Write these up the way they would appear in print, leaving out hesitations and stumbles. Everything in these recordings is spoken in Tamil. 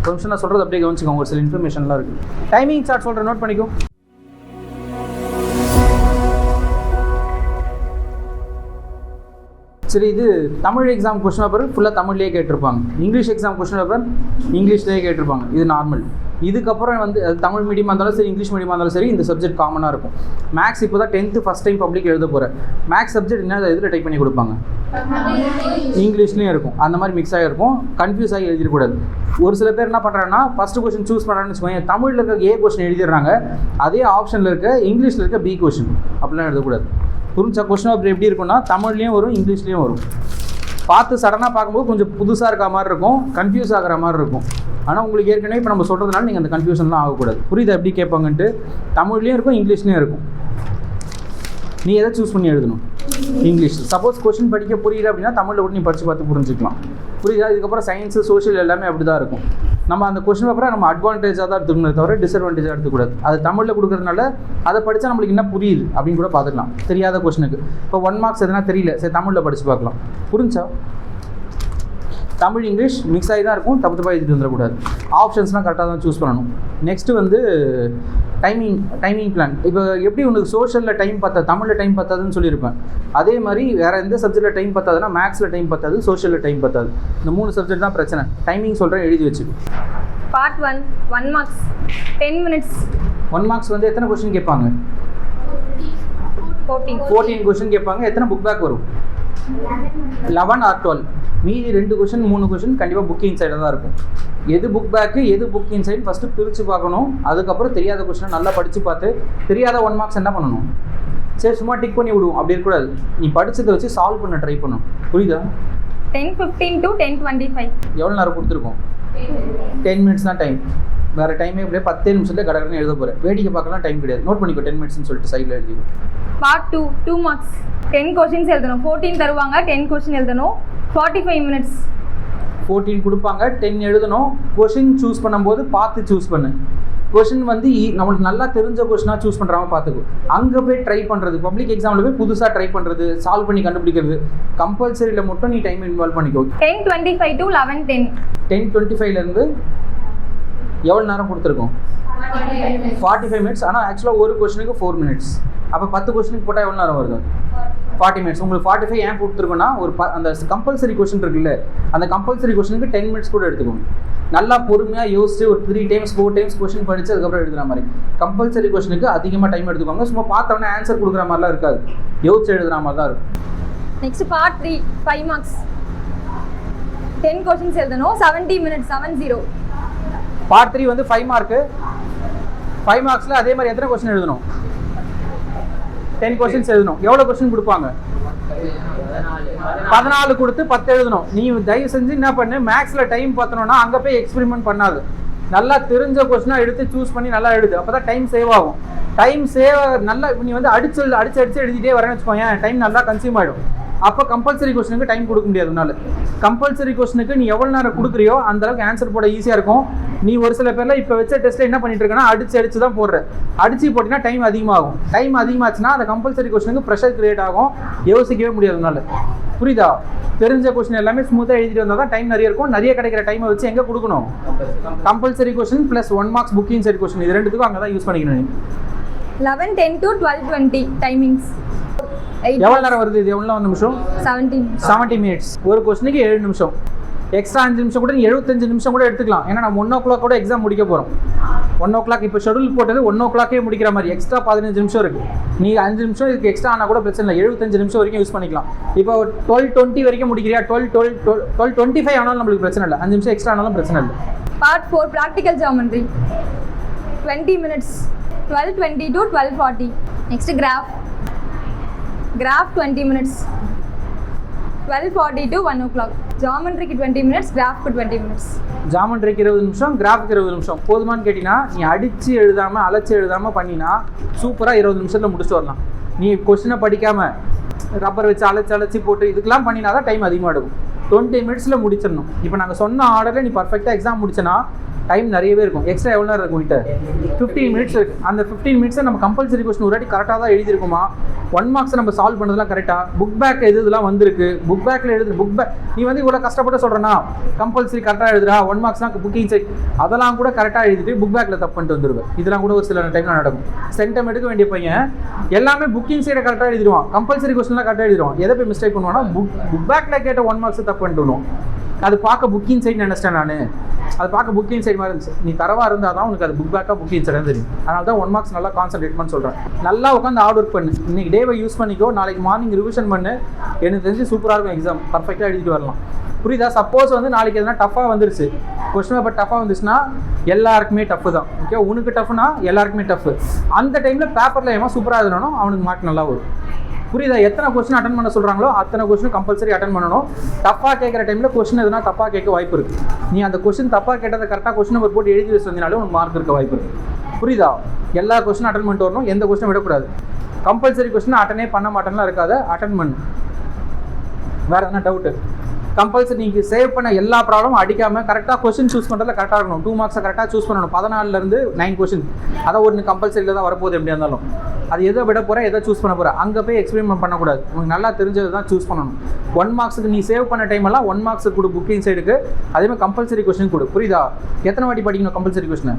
ஒரு நிமிஷம் நான் சொல்கிறது அப்படியே கவனிச்சுக்கோங்க, ஒரு சில இன்ஃபர்மேஷன்லாம் இருக்குது. டைமிங் சார்ட் சொல்கிறேன், நோட் பண்ணிக்கோ. சரி, இது தமிழ் எக்ஸாம் கொஸ்டின் பேப்பர் ஃபுல்லாக தமிழ்லேயே கேட்டிருப்பாங்க. இங்கிலீஷ் எக்ஸாம் கொஸ்டின் பேப்பர் இங்கிலீஷ்லேயே கேட்டிருப்பாங்க. இது நார்மல். இதுக்கப்புறம் வந்து தமிழ் மீடியமாக இருந்தாலும் சரி, இங்கிலீஷ் மீடியமாக இருந்தாலும் சரி, இந்த சப்ஜெக்ட் காமனாக இருக்கும். மேக்ஸ் இப்போ தான் 10th ஃபஸ்ட் டைம் பப்ளிக் எழுத போகிறேன். மேக்ஸ் சப்ஜெக்ட் என்ன இதில் டைப் பண்ணி கொடுப்பாங்க, இங்கிலீஷ்லேயும் இருக்கும். அந்த மாதிரி மிக்ஸ் ஆகிருக்கும், கன்ஃபியூஸ் ஆகி எழுதிடக்கூடாது. ஒரு சில பேர் என்ன பண்ணுறாங்கன்னா ஃபஸ்ட்டு கொஸ்டின் சூஸ் பண்ணுறான்னு வச்சுக்கோங்க, தமிழில் இருக்க ஏ கொஸ்டின் எழுதிடுறாங்க, அதே ஆப்ஷனில் இருக்க இங்கிலீஷில் இருக்க பி கொஸ்டின் அப்படிலாம் எழுதக்கூடாது. புரிஞ்சா? கொஸ்டின் பேப்பர் எப்படி இருக்குன்னா தமிழ்லேயும் வரும், இங்கிலீஷ்லேயும் வரும். பார்த்து சடனாக பார்க்கும்போது கொஞ்சம் புதுசாக இருக்க மாதிரி இருக்கும், கன்ஃபியூஸ் ஆகிற மாதிரி இருக்கும். ஆனால் உங்களுக்கு ஏற்கனவே இப்போ நம்ம சொல்கிறதுனால நீங்கள் அந்த கன்ஃபியூஷன்லாம் ஆகக்கூடாது. புரியுது எப்படி கேட்பாங்கன்ட்டு? தமிழ்லேயும் இருக்கும், இங்கிலீஷ்லேயும் இருக்கும். நீ எதை சூஸ் பண்ணி எழுதணும்? இங்கிலீஷ். சப்போஸ் கொஸ்டின் படிக்க புரியல அப்படின்னா தமிழில் கூட நீ படித்து பார்த்து புரிஞ்சுக்கலாம். புரியுதா? இதுக்கப்புறம் சயின்ஸு சோஷியல் எல்லாமே அப்படி தான் இருக்கும். நம்ம அந்த கொஸ்டின் பேப்பரை நம்ம அட்வான்டேஜாக தான் எடுத்துக்கணுமே தவிர டிஸ்அட்வான்டேஜாக எடுத்துக்கூடாது. அது தமிழில் கொடுக்குறதுனால அதை படித்தா நம்மளுக்கு என்ன புரியுது அப்படின்னு கூட பார்த்துக்கலாம். தெரியாத கொஸ்டினுக்கு இப்போ 1 மார்க்ஸ் எதுனா தெரியல, சரி தமிழில் படித்து பார்க்கலாம். புரிஞ்சா? தமிழ் இங்கிலீஷ் மிக்ஸ் ஆகி தான் இருக்கும், தப்பு தப்பாக எழுதிட்டு வந்துடக்கூடாது. ஆப்ஷன்ஸ்லாம் கரெக்டாக தான் சூஸ் பண்ணணும். நெக்ஸ்ட்டு வந்து டைமிங் பிளான். இப்போ எப்படி உனக்கு சோஷியலில் டைம் பத்தாது, தமிழில் டைம் பத்தாதுன்னு சொல்லியிருப்பேன். அதே மாதிரி வேறு எந்த சப்ஜெக்டில் டைம் பத்தாதுன்னா மேக்ஸில் டைம் பத்தாது, சோஷியலில் டைம் பத்தாது. இந்த 3 சப்ஜெக்ட் தான் பிரச்சனை. டைமிங் சொல்கிறேன், எழுதி வச்சு. Part 1 marks 10 minutes. 1 மார்க்ஸ் வந்து எத்தனை கொஸ்டின் கேட்பாங்க? 14 கொஸ்டின் கேட்பாங்க. எத்தனை புக் பேக் வரும்? 11 or 12. மீதி 2 கொஸ்டின் 3 கொஸ்டின் கண்டிப்பாக புக் இன்சைடாக தான் இருக்கும். எது புக் பேக்கு எது புக் இன்சைட் ஃபஸ்ட்டு பிரித்து பார்க்கணும். அதுக்கப்புறம் தெரியாத கொஸ்டினை நல்லா படித்து பார்த்து தெரியாத 1 மார்க்ஸ் என்ன பண்ணணும்? சரி சும்மா டிக் பண்ணி விடுவோம் அப்படி இருக்கக்கூடாது. நீ படித்ததை வச்சு சால்வ் பண்ண ட்ரை பண்ணணும். புரியுதா? 10:15 to 10:25. எவ்வளோ நேரம் கொடுத்துருக்கோம்? 10 minutes தான் டைம். வேறு டைமே இப்படியே 10 நிமிஷத்தில் கடற்கரை எழுத போகிறேன். வேடிக்கை பார்க்கலாம் டைம் கிடையாது. நோட் பண்ணிக்கோ 10 minutesன்னு சொல்லிட்டு சைடில் எழுதிக்கோ. பார்ட் 2 மார்க்ஸ் 10 questions எழுதணும். 14 தருவாங்க, 10 question எழுதணும். 45 minutes. 14 கொடுப்பாங்க, 10 எழுதணும். கொஷின் சூஸ் பண்ணும்போது பார்த்து சூஸ் பண்ணு. கொஷின் வந்து நம்மளுக்கு நல்லா தெரிஞ்ச கொஷினாக சூஸ் பண்ணுறாம பார்த்துக்கோ. அங்கே போய் ட்ரை பண்ணுறது, பப்ளிக் எக்ஸாமில் போய் புதுசாக ட்ரை பண்ணுறது, சால்வ் பண்ணி கண்டுபிடிக்கிறது, கம்பல்சரியில் மட்டும் நீ டைம் இன்வால்வ் பண்ணிக்கோ. 10:25 to 11:10. 10:25லேருந்து எவ்வளோ நேரம் கொடுத்துருக்கோம்? 45 minutes. ஆனால் ஆக்சுவலாக ஒரு கொஷனுக்கு 4 minutes. அப்போ 10 கொஸ்டினுக்கு போட்டால் எவ்வளோ நேரம் வருது? 40 minutes. உங்களுக்கு 45 ஏன் கொடுத்துருக்கோன்னா ஒரு அந்த கம்பல்சரி கொஸ்டின் இருக்குல்ல, அந்த கம்பல்சரி கொஸ்டினுக்கு 10 minutes கூட எடுத்துக்கோங்க. நல்லா பொறுமையாக யோசிச்சு ஒரு 3 times 4 times கொஸ்டின் படித்து அதுக்கப்புறம் எழுதுகிற மாதிரி. கம்பல்சரி கொஸ்டினுக்கு அதிகமாக டைம் எடுத்துக்கோங்க. சும்மா பார்த்தோன்னே ஆன்சர் கொடுக்குற மாதிரிலாம் இருக்காது, யோசிச்சு எழுதுகிற மாதிரி தான் இருக்கும். நெக்ஸ்ட் பார்ட் 3 5 marks 10 questions எழுதணும். 70 minutes 70. பார்ட் 3 வந்து 5 மார்க்கு. 5 மார்க்ஸில் அதே மாதிரி எத்தனை கொஸ்டின் எழுதணும்? 10 questions எழுதணும். எவ்வளோ கொஸ்டின் கொடுப்பாங்க? 14 கொடுத்து 10 எழுதணும். நீ தயவு செஞ்சு என்ன பண்ணு, மேக்ஸில் டைம் பார்த்தணும்னா அங்கே போய் எக்ஸ்பெரிமெண்ட் பண்ணாது. நல்லா தெரிஞ்ச கொஸ்டினாக எடுத்து சூஸ் பண்ணி நல்லா எழுது. அப்போ தான் டைம் சேவ் ஆகும். டைம் சேவ் நல்லா நீ வந்து அடிச்சு எழுதிட்டே வரேன்னு வச்சுக்கோங்க, டைம் நல்லா கன்சியூம் ஆகிடும். அப்போ கம்பல்சரி கொஸ்டினுக்கு டைம் கொடுக்க முடியாது. அதனால கம்பல்சரி கொஸ்டினுக்கு நீ எவ்வளோ நேரம் கொடுக்குறியோ அந்த அளவுக்கு ஆன்சர் போட ஈஸியாக இருக்கும். நீ ஒரு சில பேர்லாம் இப்போ வச்ச டெஸ்ட்டில் என்ன பண்ணிட்டு இருக்கேன்னா அடிச்சு தான் போடுற. அடிச்சு போட்டிங்கன்னா டைம் அதிகமாகும். டைம் அதிகமாச்சுன்னா அந்த கம்பல்சரி கொஸ்டினுக்கு ப்ரெஷர் கிரியேட் ஆகும், யோசிக்கவே முடியாது. அதனால புரியுதா? தெரிஞ்ச கொஸ்டின் எல்லாமே ஸ்மூத்தாக எழுதிட்டு வந்தால் தான் டைம் நிறைய இருக்கும். நிறைய கிடைக்கிற டைமை வச்சு எங்கே கொடுக்கணும்? Compulsory question plus 1 marks booking side question, இது ரெண்டுத்துக்கும் அங்கே தான் யூஸ் பண்ணிக்கணும். 11:10 to 12:20 டைமிங்ஸ். எவ்வளோ நேரம் வருது? இது எவ்வளோ நிமிஷம்? 70 minutes. ஒரு கொஸ்டினுக்கு 7 நிமிஷம். எக்ஸ்ட்ரா 5 நிமிஷம் கூட நீ 75 நிமிஷம் கூட எடுத்துக்கலாம். ஏன்னா நம்ம 1 o'clock கூட எக்ஸாம் முடிக்க போகிறோம். 1 o'clock இப்போ ஷெடியூல் போட்டது 1 o'clock முடிக்கிற மாதிரி எக்ஸ்ட்ரா 15 நிமிஷம் இருக்குது. நீ 5 நிமிஷம் இதுக்கு எக்ஸ்ட்ரா ஆனால் கூட பிரச்சனை இல்லை. 75 நிமிஷம் வரைக்கும் யூஸ் பண்ணிக்கலாம். இப்போ 12:20 வரைக்கும் முடிக்கிறியா? 12:25 ஆனாலும் நம்மளுக்கு பிரச்சனை இல்லை. 5 நிமிஷம் எக்ஸ்ட்ரா ஆனாலும் பிரச்சனை இல்லை. Part 4 practical geometry 20 minutes. 12:20 to 12:40. Next graph 20 minutes. 12:40 to 1 o'clock. ஜியோமெட்ரிக்கு 20 minutes, கிராஃப்க்கு 20 minutes. ஜியோமெட்ரிக்கு 20 நிமிஷம், கிராஃப்க்கு 20 நிமிஷம் போதுமான்னு கேட்டிங்கன்னா, நீ அடித்து எழுதாமல் அழைச்சி எழுதாமல் பண்ணினா சூப்பராக 20 நிமிஷத்தில் முடிச்சுட்டு வரலாம். நீ கொஸ்டினை படிக்காமல் ரப்பர் வச்சு அழைச்சி போட்டு இதுக்கெல்லாம் பண்ணினா தான் டைம் அதிகமாக எடுக்கும். 20 minutesல முடிச்சிடணும். இப்போ நாங்கள் சொன்ன ஆர்டரில் நீ பர்ஃபெக்டாக எக்ஸாம் முடிச்சனா டைம் நிறையவே இருக்கும். எக்ஸ்ட்ரா எவ்வளோ நேரம் இருக்கும் கிட்ட 15 மினிட்ஸ் இருக்குது. அந்த 15 மினிட்ஸை நம்ம கம்பல்சரி கொஸ்டின் ஒரு வாட்டி கரெக்டாக தான் எழுதியிருக்குமா, 1 மார்க்ஸை நம்ம சால்வ் பண்ணதெல்லாம் கரெக்டாக, புக் பேக் எது இதெல்லாம் வந்திருக்கு, புக் பேக்கில் எழுது, புக் பேக் நீ வந்து இவ்வளோ கஷ்டப்பட்டு சொல்கிறேன்னா கம்பல்சரி கரெக்டாக எழுதுறா, 1 மார்க்ஸ்லாம் புக்கிங் சைட் அதெல்லாம் கூட கரெக்டாக எழுதிட்டு புக் பேக்கில் தப்பு பண்ணிட்டு வந்துடுவேன். இதெல்லாம் கூட ஒரு சில டைமில் நடக்கும். சென்டம் எடுக்க வேண்டிய பையன் எல்லாமே புக்கிங் சைடை கரெக்டாக எழுதிடுவான், கம்பல்சரி கொஸ்டின்லாம் கரெக்டாக எழுதிடுவான். எதை போய் மிஸ்டேக் பண்ணுவான்னா புக் பேக்கில் கேட்ட 1 மார்க்ஸ் தப்பு பண்ணிட்டு வருவோம். அது பார்க்க புக்கிங் சைட் நினச்சிட்டேன் நான், அது பார்க்க புக்கிங் சைட் மாதிரி இருந்துச்சு. நீ தரவாக இருந்தால் தான் உனக்கு அது புக் பேக்காக புக்கிங் சைடாக தெரியும். அதனால தான் 1 மார்க்ஸ் நல்லா கான்சன்ட்ரேட் பண்ண சொல்கிறேன். நல்லா உட்காந்து ஹார்ட் ஒர்க் பண்ணு, இன்னைக்கு டேவை யூஸ் பண்ணிக்கோ, நாளைக்கு மார்னிங் ரிவிஷன் பண்ணு. எனக்கு தெரிஞ்சு சூப்பராக இருக்கும் எக்ஸாம், பர்ஃபெக்டாக எழுதிட்டு வரலாம். புரியுதா? சப்போஸ் வந்து நாளைக்கு எதனா டஃப்பாக வந்துருச்சு, கொஸ்டின் பேப்பர் டஃப்பாக வந்துச்சுன்னா எல்லாருக்குமே டஃப்பு தான். ஓகே, உனக்கு டஃப்னா எல்லாருக்குமே டஃப்பு. அந்த டைமில் பேப்பரில் ஏமா சூப்பராக எழுதணும், அவனுக்கு மார்க் நல்லா வரும். புரியுதா? எத்தனை கொஸ்டின் அட்டன் பண்ண சொல்கிறாங்களோ அத்தனை கொஸ்டின் கம்பல்சரி அட்டன் பண்ணணும். தப்பாக கேட்குற டைமில் கொஸ்டின் எதுனா தப்பாக கேட்க வாய்ப்பு இருக்குது. நீ அந்த கொஸ்டின் தப்பாக கேட்டதை கரெக்டாக கொஸ்டின் நம்பர் போட்டு எழுதி வச்சு வந்தீங்கனாலும் உனக்கு மார்க் இருக்க வாய்ப்பு இருக்குது. புரியுதா? எல்லா கொஸ்டின் அட்டன் பண்ணிட்டு வரணும், எந்த கொஸ்டின் விடக்கூடாது. கம்பல்சரி கொஸ்டின் அட்டனே பண்ண மாட்டேன்லாம் இருக்காது, அட்டன் பண்ணு. வேறு எதனா டவுட்டு? கம்பல்சரி நீங்கள் சேவ் பண்ண எல்லா ப்ராப்ளமும் அடிக்காமல் கரெக்டாக கொஸ்டின் சூஸ் பண்ணுறதுல கரெக்டாக இருக்கணும். 2 மார்க்ஸை கரெக்டாக சூஸ் பண்ணணும். 14லேருந்து 9 கொஸ்டின், அதான் ஒரு கம்பல்சரியில் தான் வரப்போகுது. எப்படியா இருந்தாலும் அது எதை விட போகிற, எதை சூஸ் பண்ண போகிற, அங்கே போய் எக்ஸ்பெரிமெண்ட் பண்ணக்கூடாது. உங்களுக்கு நல்லா தெரிஞ்சது தான் சூஸ் பண்ணணும். 1 மார்க்ஸுக்கு நீ சேவ் பண்ண டைமெல்லாம் 1 மார்க்ஸுக்கு கொடு புக்கிங் சைடுக்கு, அதேமாதிரி கம்பல்சரி கொஸ்டின் கொடு. புரியுதா? எத்தனை வாட்டி படிக்கணும் compulsory question?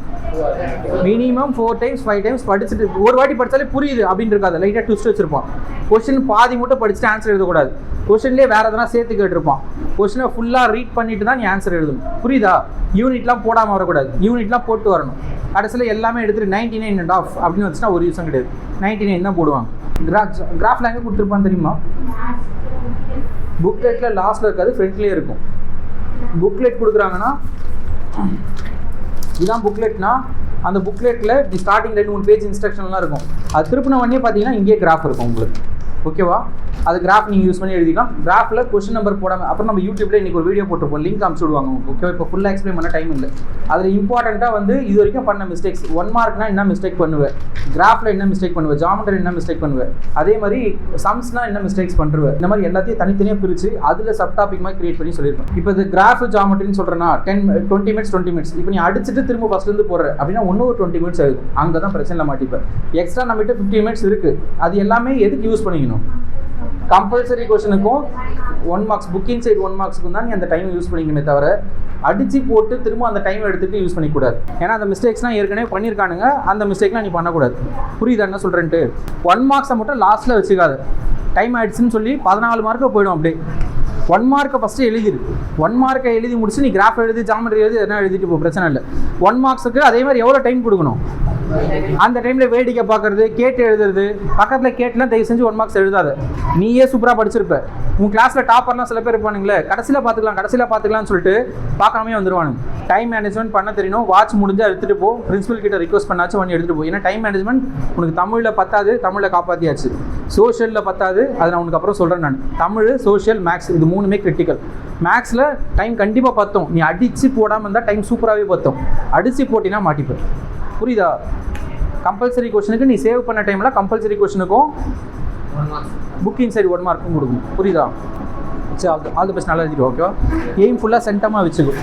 Minimum 4 times 5 times படிச்சுட்டு, ஒரு வாட்டி படித்தாலே புரியுது அப்படின்னு இருக்காது, லைட்டாக ட்விஸ்ட் வச்சிருப்பான். கொஸ்டின் பாதி மட்டும் படிச்சுட்டு ஆன்சர் எழுதக்கூடாது. கொஸ்டின்லேயே வேறு எதனா சேர்த்து கேட்டிருப்பான். கொஸ்டினை ஃபுல்லாக ரீட் பண்ணிட்டு தான் நீ ஆன்சர் எழுதணும். புரியுதா? யூனிட்லாம் போடாமல் வரக்கூடாது, யூனிட்லாம் போட்டு வரணும். கடைசியில் எல்லாமே எடுத்துகிட்டு 99.5 அப்படின்னு வச்சுன்னா ஒரு யூஸும் கிடையாது. 99 தான் போடுவாங்க. கிராஃபில் எங்கே கொடுத்துருப்பான்னு தெரியுமா? புக்லெட்டில் லாஸ்ட்டில் இருக்காது, ஃப்ரண்ட்லேயே இருக்கும். புக்லெட் கொடுக்குறாங்கன்னா இதுதான் புக்லெட்னா, அந்த புக்லெட்டில் ஸ்டார்டிங் 2-3 பேஜ் இன்ஸ்ட்ரக்ஷன்லாம் இருக்கும். அது திருப்பின உடனே பார்த்தீங்கன்னா இங்கேயே கிராஃப் இருக்கும் உங்களுக்கு. ஓகேவா? அது கிராஃப் நீங்கள் யூஸ் பண்ணி எழுதிக்கலாம். கிராஃபில் கொஸ்டின் நம்பர் போடாமல், அப்புறம் நம்ம யூடியூப்ல இன்றைக்கி ஒரு வீடியோ போட்டிருப்போம், லிங்க் அனுப்பிச்சு விடுவாங்க உங்களுக்கு. ஓகேவா? இப்போ ஃபுல்லாக எக்ஸ்பிளைன் பண்ண டைம் இல்லை. அதில் இம்பார்ட்டண்ட்டாக வந்து இது வரைக்கும் பண்ண மிஸ்டேக்ஸ், 1 மார்க்னா என்ன மிஸ்டேக் பண்ணுவேன், கிராஃபில் என்ன மிஸ்டேக் பண்ணுவேன், ஜாமெட்ரி என்ன மிஸ்டேக் பண்ணுவேன், அதே மாதிரி சம்ஸ்னா என்ன மிஸ்டேக்ஸ் பண்ணுவேன், இந்த மாதிரி எல்லாத்தையும் தனித்தனியாக பிரித்து அதில் சப் டாபிக் மாதிரி கிரியேட் பண்ணி சொல்லியிருக்கோம். இப்போ இது கிராஃப் ஜாமெட்ரின்னு சொல்கிறேன்னா 20 மினிட்ஸ். இப்போ நீ அடிச்சுட்டு திரும்ப ஃபஸ்ட்லேருந்து போடுற அப்படின்னா இன்னும் ஒரு 20 மினிட்ஸ் ஆகுது. அங்கே தான் பிரச்சனை மாட்டிப்பேன். எக்ஸ்ட்ரா நம்மகிட்ட 15 மினிட்ஸ் இருக்குது. அது எல்லாமே எதுக்கு யூஸ் பண்ணிக்கணும்? கம்பல்சரி கொஸ்டினுக்கும் 1 மார்க்ஸ் புக்கிங் சைடு 1 மார்க்ஸுக்கும் தான் நீ அந்த டைம் யூஸ் பண்ணிக்கணுமே தவிர அடிச்சு போட்டு திரும்ப அந்த டைம் எடுத்துகிட்டு யூஸ் பண்ணிக்கூடாது. ஏன்னா அந்த மிஸ்டேக்ஸ்லாம் ஏற்கனவே பண்ணியிருக்கானுங்க, அந்த மிஸ்டேக்லாம் நீ பண்ணக்கூடாது. புரியுதா என்ன சொல்கிறேன்ட்டு? 1 மார்க்ஸை மட்டும் லாஸ்ட்டில் வச்சுக்காது. டைம் ஆகிடுச்சுன்னு சொல்லி 14 மார்க்கு போயிடும். அப்படியே 1 மார்க்கை ஃபஸ்ட்டு எழுதிடு. 1 மார்க்கை எழுதி முடிச்சு நீ கிராஃப் எழுதி, ஜாமெட்ரி எழுதி, எதனா எழுதிட்டு போ, பிரச்சனை இல்லை. 1 மார்க்ஸுக்கு அதே மாதிரி எவ்வளோ டைம் கொடுக்கணும்? அந்த டைமில் வேடிக்கை பார்க்குறது, கேட்டு எழுதுறது, பக்கத்தில் கேட்டுலாம் தயவு செஞ்சு 1 மார்க்ஸ் எழுதாத. நீயே சூப்பராக படிச்சிருப்ப, உன் கிளாஸில் டாப்பர்லாம் சில பேர் இருப்பானுங்களே, கடைசியில் பார்த்துக்கலாம்னு சொல்லிட்டு பார்க்காமே வந்துடுவானுங்க. டைம் மேனேஜ்மெண்ட் பண்ண தெரியணும். வாட்ச் முடிஞ்சால் எடுத்துகிட்டு போ, பிரின்சிபல் கிட்ட ரிக்வஸ்ட் பண்ணாச்சும் பண்ணி எடுத்துகிட்டு போ. ஏன்னா டைம் மேனேஜ்மெண்ட் உனக்கு தமிழில் பத்தாது, தமிழில் காப்பாற்றியாச்சு. சோஷியலில் பத்தாது, அதை நான் உனக்கு அப்புறம் சொல்கிறேன். நான் தமிழ், சோஷியல், மேக்ஸ் இது 3மே கிரிட்டிக்கல். மேக்ஸில் டைம் கண்டிப்பாக பத்தும். நீ அடித்து போடாமல் இருந்தால் டைம் சூப்பராகவே பத்தும். அடித்து போட்டினா மாட்டிப்பேன். புரியுதா? கம்பல்சரி கொஸ்டினுக்கு நீ சேவ் பண்ண டைமில் கம்பல்சரி கொஸ்டினுக்கும் புக்கிங் சைடு 1 மார்க்கும் கொடுக்கணும். புரியுதா? சரி, ஆல் தி பெஸ்ட். நல்லா எழுதிட்டு ஓகேவா? எய்ம் ஃபுல்லாக சென்டமாக வச்சுக்கோ.